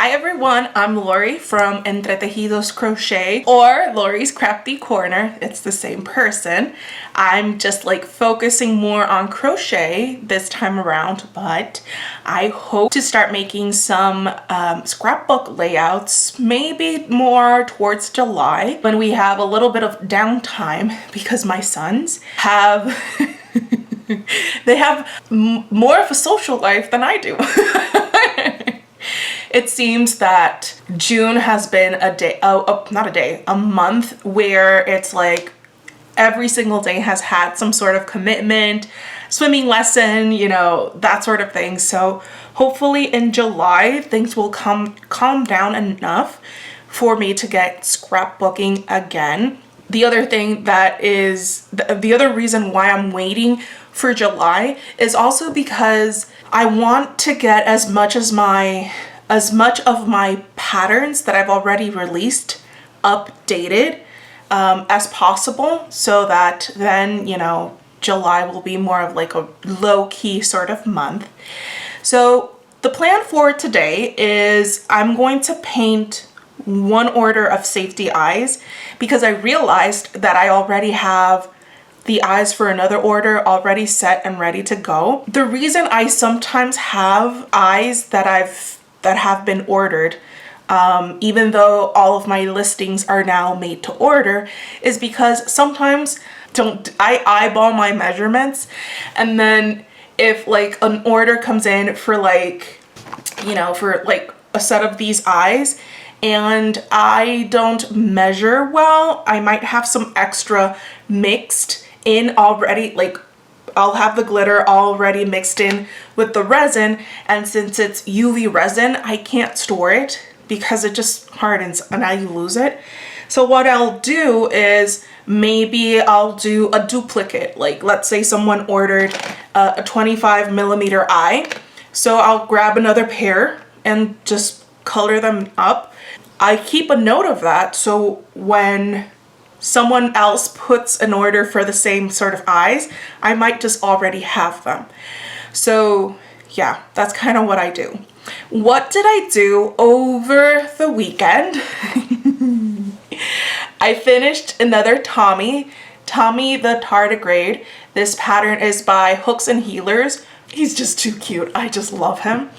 Hi everyone, I'm Lori from Entretejidos Crochet, or Lori's Crafty Corner. It's the same person. I'm just like focusing more on crochet this time around, but I hope to start making some scrapbook layouts, maybe more towards July when we have a little bit of downtime because my sons have they have more of a social life than I do. It seems that June has been a month where it's like every single day has had some sort of commitment, swimming lesson, you know, that sort of thing. So hopefully in July, things will calm down enough for me to get scrapbooking again. The other thing that is, the other reason why I'm waiting for July is also because I want to get as much of my patterns that I've already released updated as possible, so that then, you know, July will be more of like a low-key sort of month. So the plan for today is I'm going to paint one order of safety eyes because I realized that I already have the eyes for another order already set and ready to go. The reason I sometimes have eyes that have been ordered, even though all of my listings are now made to order, is because sometimes I eyeball my measurements, and then if like an order comes in for like, you know, for like a set of these eyes and I don't measure well, I might have some extra mixed in already. Like I'll have the glitter already mixed in with the resin, and since it's UV resin, I can't store it because it just hardens and now you lose it. So what I'll do is maybe I'll do a duplicate. Like let's say someone ordered a 25mm eye. So I'll grab another pair and just color them up. I keep a note of that, so when someone else puts an order for the same sort of eyes, I might just already have them. So yeah, that's kind of what I do. What did I do over the weekend? I finished another Tommy the Tardigrade. This pattern is by Hooks and Healers. He's just too cute. I just love him.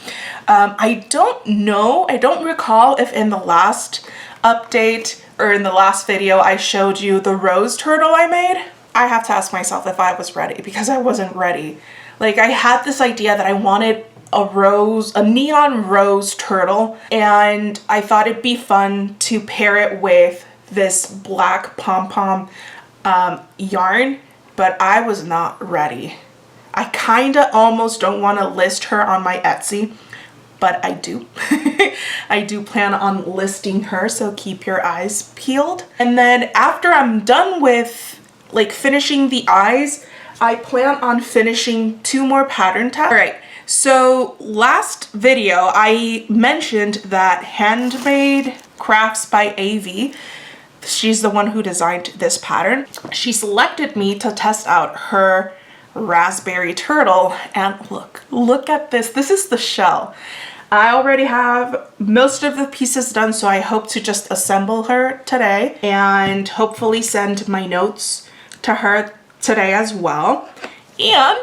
I don't recall if in the last update or in the last video I showed you the rose turtle I made. I have to ask myself if I was ready, because I wasn't ready. Like I had this idea that I wanted a neon rose turtle, and I thought it'd be fun to pair it with this black pom-pom yarn, but I was not ready. I kinda almost don't want to list her on my Etsy, but I do. I do plan on listing her, so keep your eyes peeled. And then after I'm done with like finishing the eyes, I plan on finishing 2 more pattern tests. All right, so last video I mentioned that Handmade Crafts by AV, she's the one who designed this pattern. She selected me to test out her raspberry turtle, and look at this. This is the shell. I already have most of the pieces done, so I hope to just assemble her today and hopefully send my notes to her today as well. And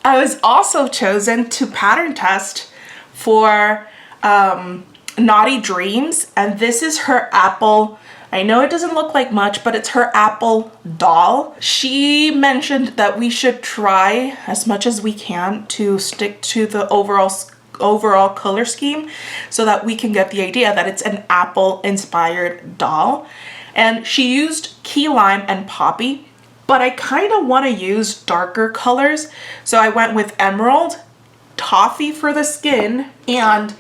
I was also chosen to pattern test for Naughty Dreams, and this is her apple. I know it doesn't look like much, but it's her apple doll. She mentioned that we should try as much as we can to stick to the overall color scheme so that we can get the idea that it's an apple inspired doll. And she used key lime and poppy, but I kind of want to use darker colors, so I went with emerald, toffee for the skin, and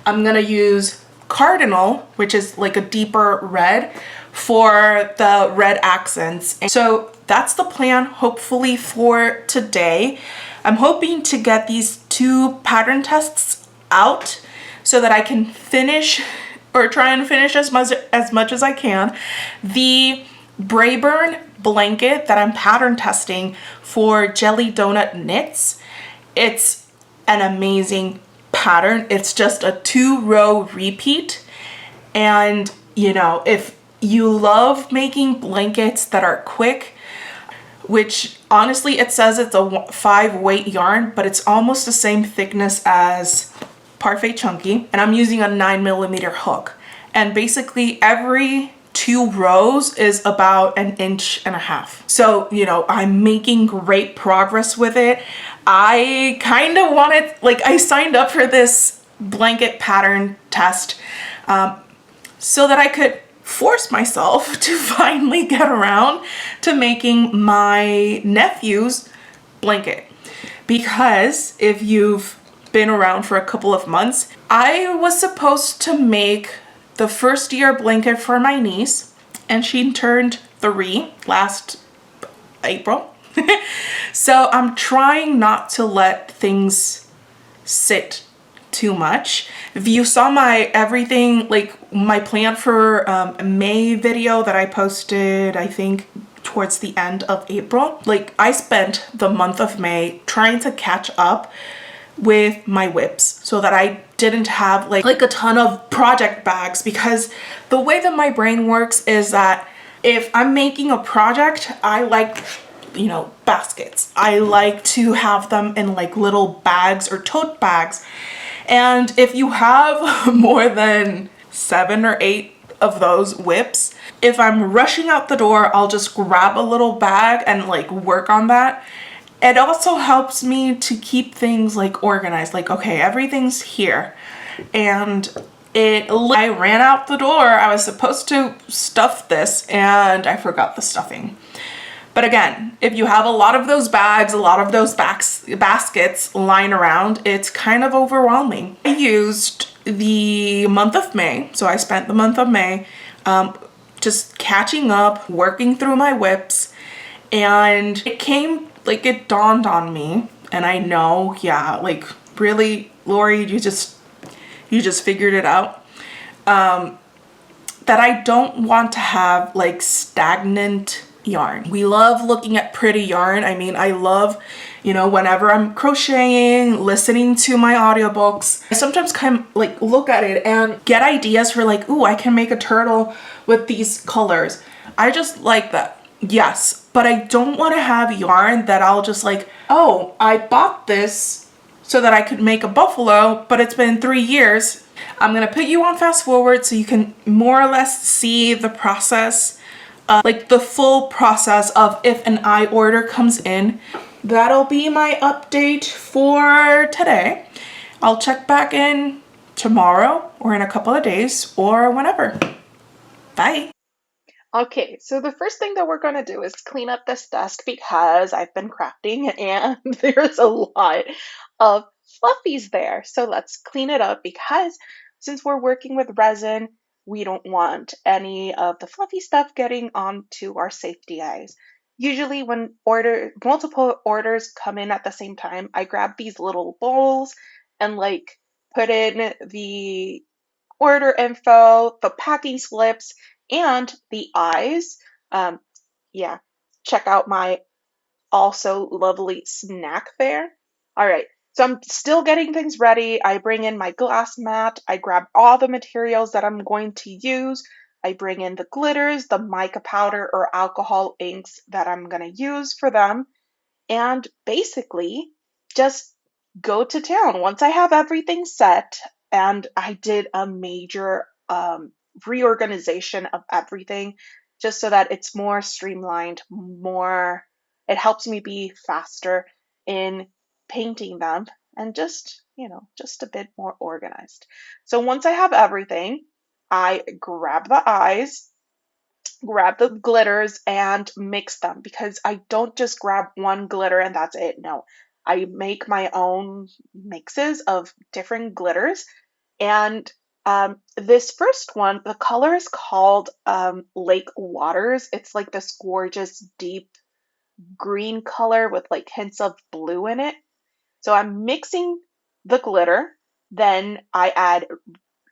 I'm gonna use cardinal, which is like a deeper red, for the red accents. And so that's the plan hopefully for today. I'm hoping to get these 2 pattern tests out so that I can finish, or try and finish as much as I can, the Crochet Blanket that I'm pattern testing for Jelly Donut Knits. It's an amazing pattern. It's just a 2-row repeat. And you know, if you love making blankets that are quick, which honestly it says it's a 5-weight yarn, but it's almost the same thickness as Parfait Chunky, and I'm using a 9mm hook. And basically every 2 rows is about 1.5 inches. So, you know, I'm making great progress with it. I kind of wanted, like, I signed up for this blanket pattern test so that I could force myself to finally get around to making my nephew's blanket. Because if you've been around for a couple of months, I was supposed to make the first year blanket for my niece, and she turned 3 last April. So I'm trying not to let things sit too much. If you saw my everything, like my plan for May video that I posted, I think towards the end of April, like I spent the month of May trying to catch up with my whips so that I didn't have like a ton of project bags, because the way that my brain works is that if I'm making a project, I like, you know, baskets. I like to have them in like little bags or tote bags. And if you have more than 7 or 8 of those whips, if I'm rushing out the door, I'll just grab a little bag and like work on that. It also helps me to keep things like organized, like, okay, everything's here. And I ran out the door. I was supposed to stuff this and I forgot the stuffing. But again, if you have a lot of those bags, a lot of those baskets lying around, it's kind of overwhelming. I used the month of May, so I spent the month of May just catching up, working through my whips, and it dawned on me, and I know, yeah, like really, Lori, you just figured it out, that I don't want to have like stagnant yarn. We love looking at pretty yarn. I mean, I love, you know, whenever I'm crocheting, listening to my audiobooks, I sometimes kind of like look at it and get ideas for like, ooh, I can make a turtle with these colors. I just like that. Yes, but I don't want to have yarn that I'll just like, oh, I bought this so that I could make a buffalo, but it's been 3 years. I'm gonna put you on fast forward so you can more or less see the process, like the full process of if an I order comes in. That'll be my update for today. I'll check back in tomorrow or in a couple of days or whenever. Bye. Okay, so the first thing that we're going to do is clean up this desk because I've been crafting and there's a lot of fluffies there. So let's clean it up because since we're working with resin, we don't want any of the fluffy stuff getting onto our safety eyes. Usually when multiple orders come in at the same time, I grab these little bowls and like put in the order info, the packing slips, and the eyes. Um, yeah, check out my also lovely snack there. All right, so I'm still getting things ready. I bring in my glass mat. I grab all the materials that I'm going to use. I bring in the glitters, the mica powder or alcohol inks that I'm going to use for them, and basically just go to town. Once I have everything set, and I did a major reorganization of everything just so that it's more streamlined, it helps me be faster in painting them and just, you know, just a bit more organized. So once I have everything, I grab the eyes, grab the glitters and mix them because I don't just grab one glitter and that's it. No, I make my own mixes of different glitters. And this first one, the color is called Lake Waters. It's like this gorgeous deep green color with like hints of blue in it. So I'm mixing the glitter, then I add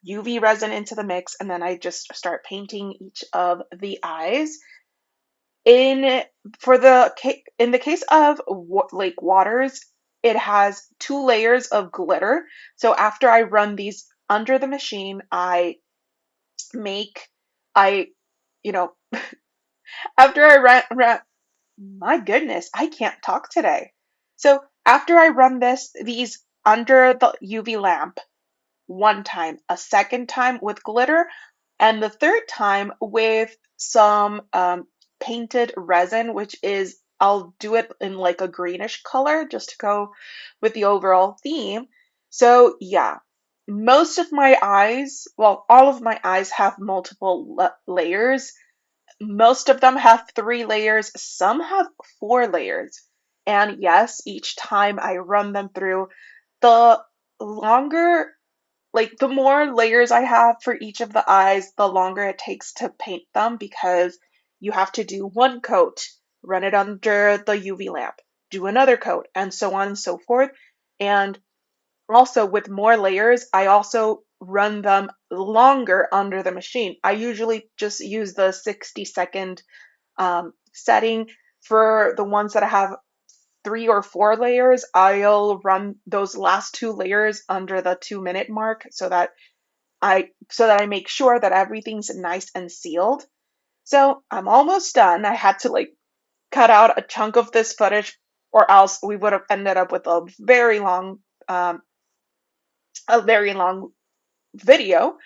UV resin into the mix, and then I just start painting each of the eyes. In the case of Lake Waters, it has 2 layers of glitter. So after I run these under the machine, make, I, you know, after I my goodness, I can't talk today. So after I run these under the UV lamp one time, a second time with glitter, and the third time with some painted resin, which is, I'll do it in like a greenish color just to go with the overall theme. So yeah, most of my eyes, well, all of my eyes have multiple layers. Most of them have 3 layers, some have 4 layers. And yes, each time I run them through, the longer, like the more layers I have for each of the eyes, the longer it takes to paint them because you have to do one coat, run it under the UV lamp, do another coat, and so on and so forth. And also, with more layers, I also run them longer under the machine. I usually just use the 60-second setting. For the ones that have 3 or 4 layers, I'll run those last 2 layers under the 2-minute mark so that I make sure that everything's nice and sealed. So I'm almost done. I had to like cut out a chunk of this footage, or else we would have ended up with um, a very long video.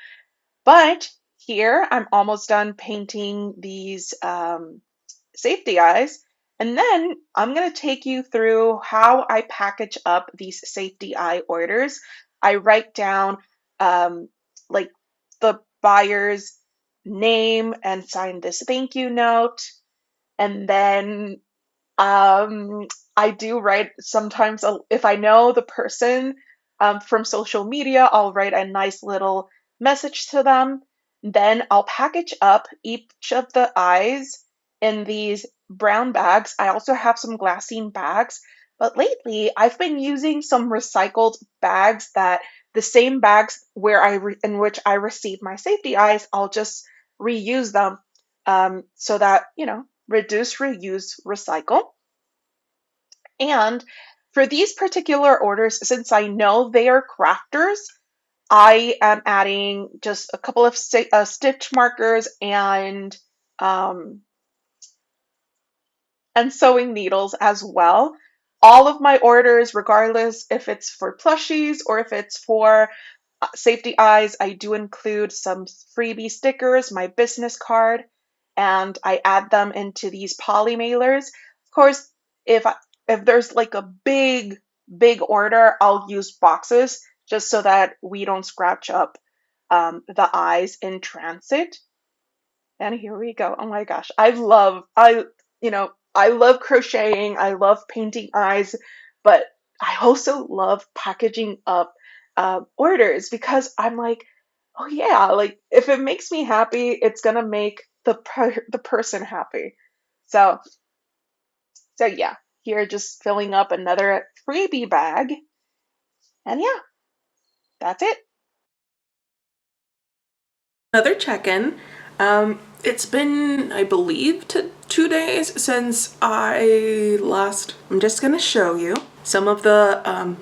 But here I'm almost done painting these safety eyes. And then I'm going to take you through how I package up these safety eye orders. I write down like the buyer's name and sign this thank you note. And then I do write sometimes, if I know the person from social media, I'll write a nice little message to them. Then I'll package up each of the eyes in these brown bags. I also have some glassine bags, but lately I've been using some recycled bags, that the same bags where in which I receive my safety eyes, I'll just reuse them, so that, reduce, reuse, recycle. And for these particular orders, since I know they are crafters, I am adding just a couple of stitch markers um, and sewing needles as well. All of my orders, regardless if it's for plushies or if it's for safety eyes, I do include some freebie stickers, my business card, and I add them into these poly mailers. Of course, if there's like a big order, I'll use boxes just so that we don't scratch up the eyes in transit. And here we go. Oh my gosh, I love crocheting. I love painting eyes, but I also love packaging up orders, because I'm like, oh yeah, like if it makes me happy, it's gonna make the person happy. So yeah, here just filling up another freebie bag, and yeah, that's it. Another check-in. It's been, I believe, 2 days since I last. I'm just gonna show you some of the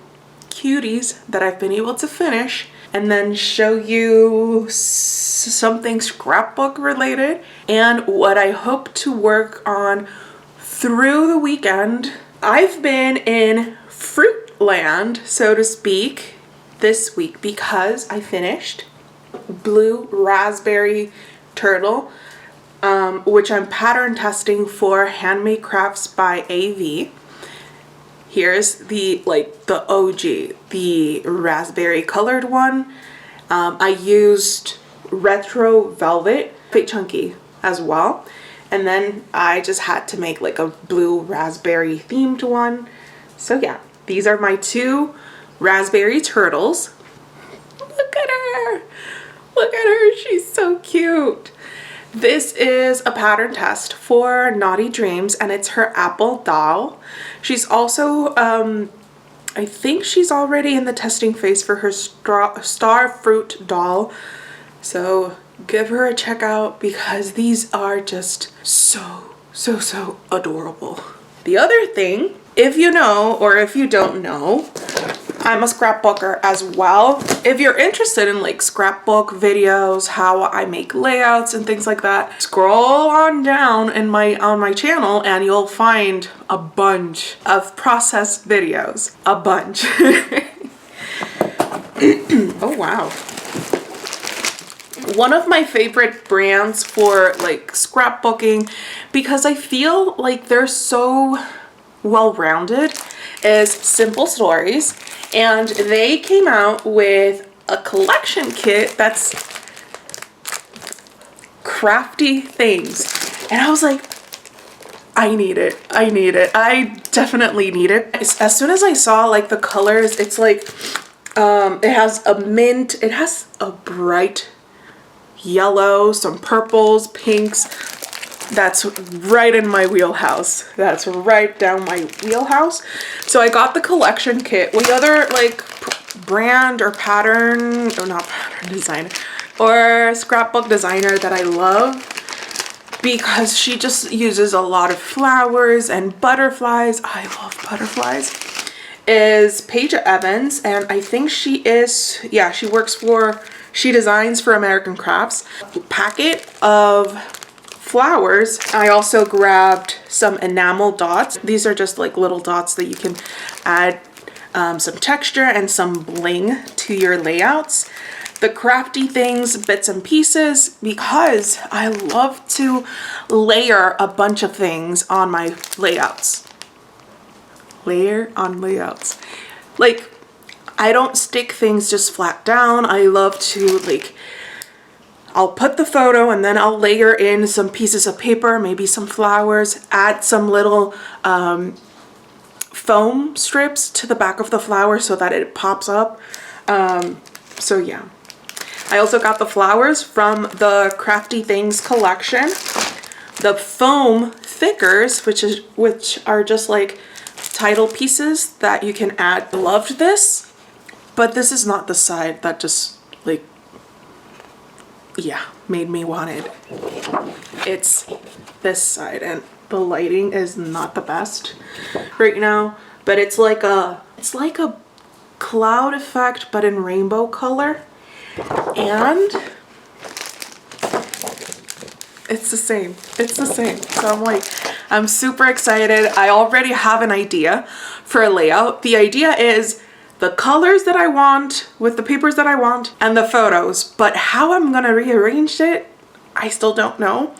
cuties that I've been able to finish, and then show you something scrapbook related and what I hope to work on through the weekend. I've been in fruit land, so to speak, this week because I finished blue raspberry turtle, which I'm pattern testing for Handmade Crafts by AV. Here's the OG, the raspberry colored one. I used retro velvet, bit chunky as well. And then I just had to make like a blue raspberry themed one. So yeah, these are my 2 raspberry turtles. Look at her! Look at her, she's so cute. This is a pattern test for Naughty Dreams, and it's her apple doll. She's also, I think she's already in the testing phase for her star fruit doll. So give her a check out because these are just so adorable. The other thing If you know, or if you don't know, I'm a scrapbooker as well. If you're interested in like scrapbook videos, how I make layouts and things like that, scroll on down in on my channel and you'll find a bunch of process videos. A bunch. Oh wow. One of my favorite brands for like scrapbooking, because I feel like they're so well-rounded, is Simple Stories. And they came out with a collection kit that's crafty things. And I was like, I need it. I need it. I definitely need it. As soon as I saw like the colors, it's like, it has a mint, it has a bright yellow, some purples, pinks. That's right in my wheelhouse. That's right down my wheelhouse. So I got the collection kit. The other like brand or pattern, or not pattern designer, or scrapbook designer that I love, because she just uses a lot of flowers and butterflies. I love butterflies. Is Paige Evans, and I think she is, yeah, she designs for American Crafts. Packet of flowers. I also grabbed some enamel dots. These are just like little dots that you can add some texture and some bling to your layouts. The crafty things, bits and pieces, because I love to layer a bunch of things on my layouts. Layer on layouts. Like, I don't stick things just flat down. I love to like, I'll put the photo and then I'll layer in some pieces of paper, maybe some flowers, add some little foam strips to the back of the flower so that it pops up. So yeah. I also got the flowers from the Crafty Things collection. The foam thickers, which are just like title pieces that you can add. I loved this, but this is not the side that just like, yeah, made me want it. It's this side, and the lighting is not the best right now, but it's like a cloud effect but in rainbow color, and it's the same. So I'm super excited. I already have an idea for a layout. The idea is the colors that I want with the papers that I want and the photos, but how I'm gonna rearrange it, I still don't know,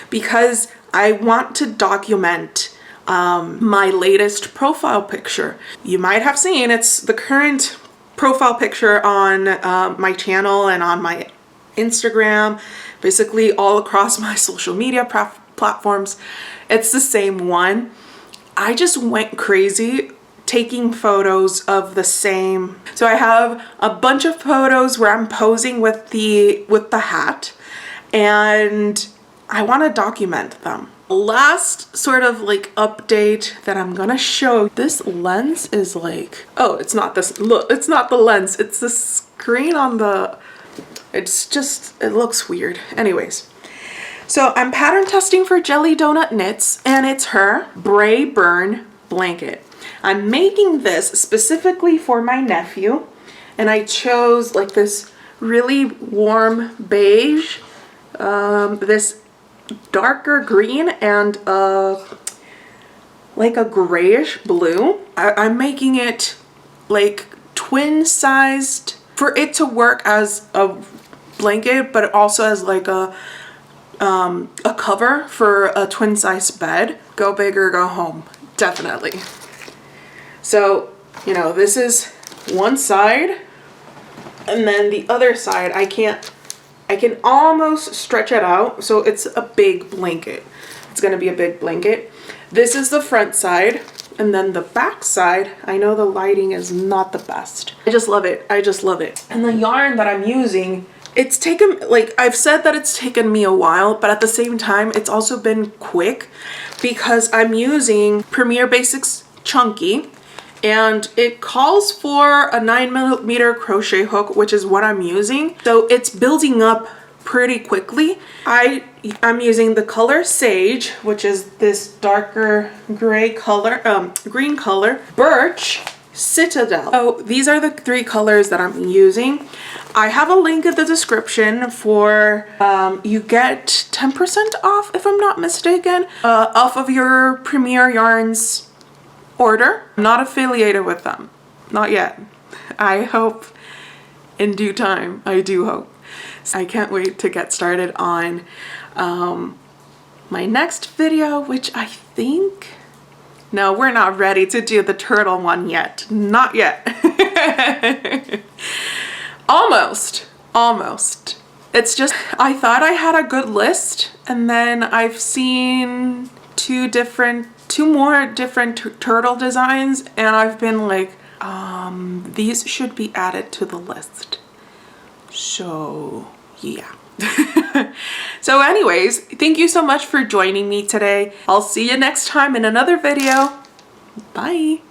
because I want to document my latest profile picture. You might have seen it's the current profile picture on my channel and on my Instagram, basically all across my social media platforms. It's the same one. I just went crazy taking photos of the same. So I have a bunch of photos where I'm posing with the hat, and I want to document them. Last sort of like update that I'm gonna show. This lens is like, oh, it's not this, look, it's not the lens, it's the screen on the, it's just, it looks weird. Anyways, so I'm pattern testing for Jelly Donut Knits, and it's her Bray Burn blanket. I'm making this specifically for my nephew, and I chose like this really warm beige, this darker green, and like a grayish blue. I'm making it like twin sized for it to work as a blanket, but also as like a cover for a twin size bed. Go big or go home, definitely. So, you know, this is one side, and then the other side, I can almost stretch it out, so it's a big blanket. It's gonna be a big blanket. This is the front side, and then the back side, I know the lighting is not the best. I just love it. I just love it. And the yarn that I'm using, it's taken, like I've said that it's taken me a while, but at the same time, it's also been quick because I'm using Premier Basics Chunky, and it calls for a 9mm crochet hook, which is what I'm using. So it's building up pretty quickly. I I'm using the color Sage, which is this darker gray color, green color, Birch, Citadel. So these are the 3 colors that I'm using. I have a link in the description for, you get 10% off, if I'm not mistaken, off of your Premier Yarns order. I'm not affiliated with them, not yet. I hope in due time, I do hope. I can't wait to get started on my next video, which I think, no, we're not ready to do the turtle one yet. Not yet. Almost. It's just, I thought I had a good list, and then I've seen two more different turtle designs, and I've been like, these should be added to the list. So yeah. So anyways, thank you so much for joining me today. I'll see you next time in another video. Bye.